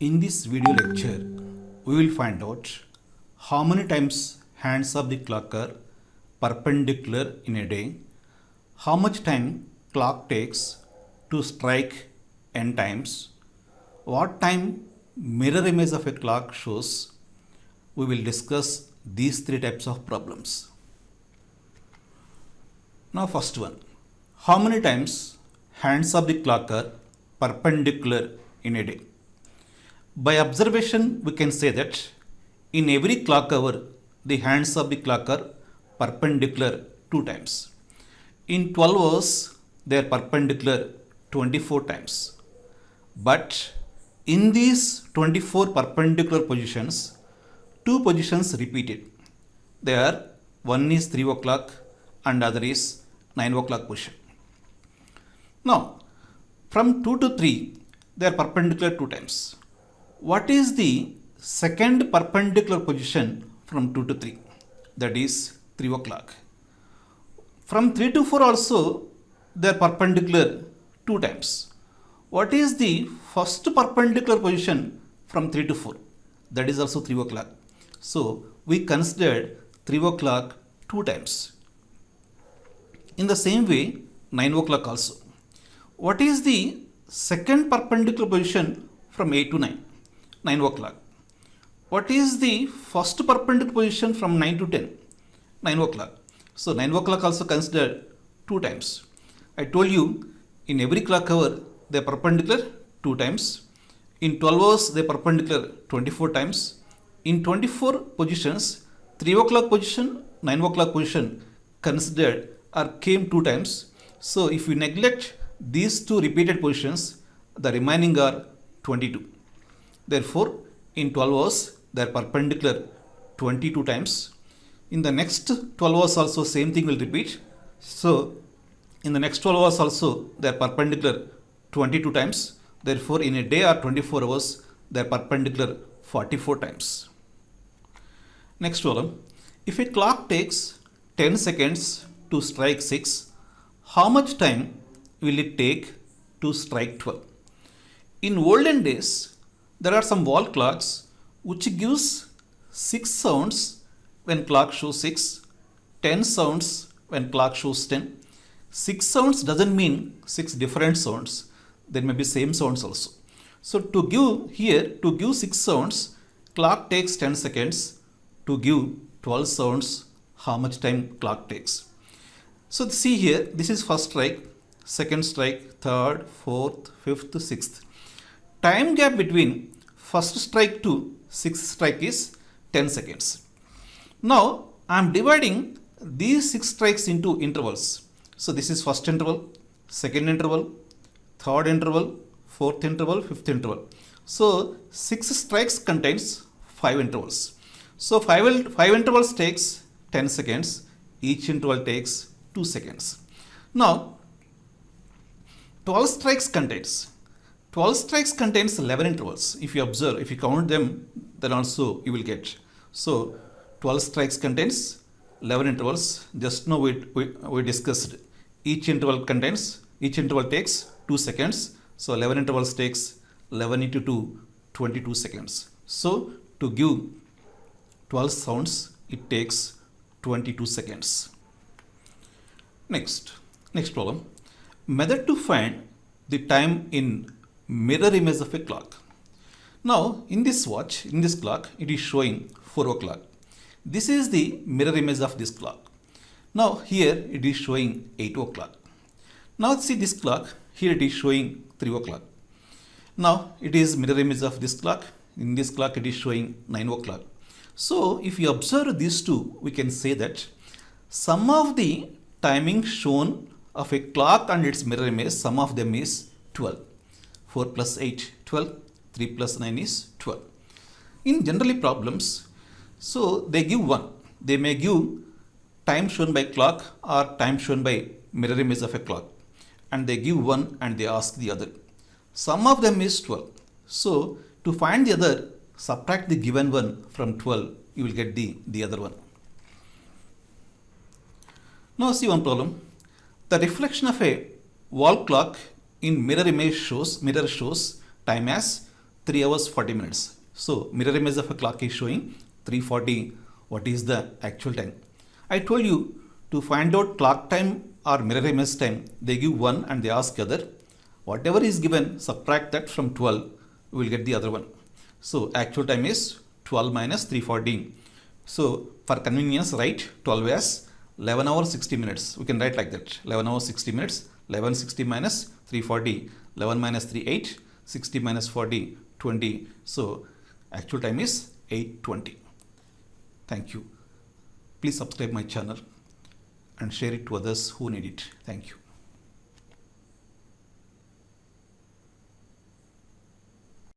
In this video lecture, we will find out how many times hands of the clock are perpendicular in a day, how much time clock takes to strike n times, what time mirror image of a clock shows. We will discuss these three types of problems. Now first one, how many times hands of the clock are perpendicular in a day? By observation, we can say that in every clock hour, the hands of the clock are perpendicular 2 times. In 12 hours, they are perpendicular 24 times. But in these 24 perpendicular positions, 2 positions repeated. They are one is 3 o'clock and other is 9 o'clock position. Now, from 2 to 3, they are perpendicular 2 times. What is the second perpendicular position from 2 to 3? That is 3 o'clock. From 3 to 4 also, they are perpendicular 2 times. What is the first perpendicular position from 3 to 4? That is also 3 o'clock. So, we considered 3 o'clock 2 times. In the same way, 9 o'clock also. What is the second perpendicular position from 8 to 9? 9 o'clock. What is the first perpendicular position from 9 to 10? 9 o'clock. So 9 o'clock also considered 2 times. I told you in every clock hour they are perpendicular 2 times. In 12 hours they are perpendicular 24 times. In 24 positions, 3 o'clock position, 9 o'clock position considered or came 2 times. So if we neglect these 2 repeated positions, the remaining are 22. Therefore, in 12 hours, they are perpendicular 22 times. In the next 12 hours also same thing will repeat. So, in the next 12 hours also they are perpendicular 22 times. Therefore, in a day or 24 hours, they are perpendicular 44 times. Next problem. If a clock takes 10 seconds to strike 6, how much time will it take to strike 12? In olden days, there are some wall clocks which gives 6 sounds when clock shows 6, 10 sounds when clock shows 10. 6 sounds doesn't mean 6 different sounds. There may be same sounds also. So to give 6 sounds, clock takes 10 seconds. To give 12 sounds, how much time clock takes? So see here, this is first strike, second strike, third, fourth, fifth, sixth. Time gap between first strike to sixth strike is 10 seconds. Now I am dividing these 6 strikes into intervals. So this is first interval, second interval, third interval, fourth interval, fifth interval. So 6 strikes contains 5 intervals. So 5 intervals takes 10 seconds. Each interval takes 2 seconds. Now 12 strikes contains 11 intervals. If you observe, if you count them, then also you will get. So 12 strikes contains 11 intervals. Just now we discussed each interval takes 2 seconds. So 11 intervals takes 11 into 2, 22 seconds. So to give 12 sounds, it takes 22 seconds. Next problem. Method to find the time in mirror image of a clock. Now in this clock, it is showing 4 o'clock. This is the mirror image of this clock. Now here it is showing 8 o'clock. Now see this clock, here it is showing 3 o'clock. Now it is mirror image of this clock. In this clock it is showing 9 o'clock. So if you observe these two, we can say that sum of the timing shown of a clock and its mirror image, sum of them is 12. 4 plus 8, 12. 3 plus 9 is 12. In generally problems, so they give 1. They may give time shown by clock or time shown by mirror image of a clock. And they give 1 and they ask the other. Sum of them is 12. So to find the other, subtract the given one from 12, you will get the other one. Now see one problem. The reflection of a wall clock in mirror shows time as 3 hours 40 minutes. So mirror image of a clock is showing 3:40. What is the actual time? I told you to find out clock time or mirror image time. They give one and they ask other. Whatever is given, subtract that from 12. We will get the other one. So actual time is 12 minus 3:40. So for convenience, write 12 as 11 hours 60 minutes. We can write like that. 11 hours 60 minutes. 11:60 minus 3:40. 11 minus 3 8. 60 minus 40 20. So actual time is 8:20. Thank you. Please subscribe my channel and share it to others who need it. Thank you.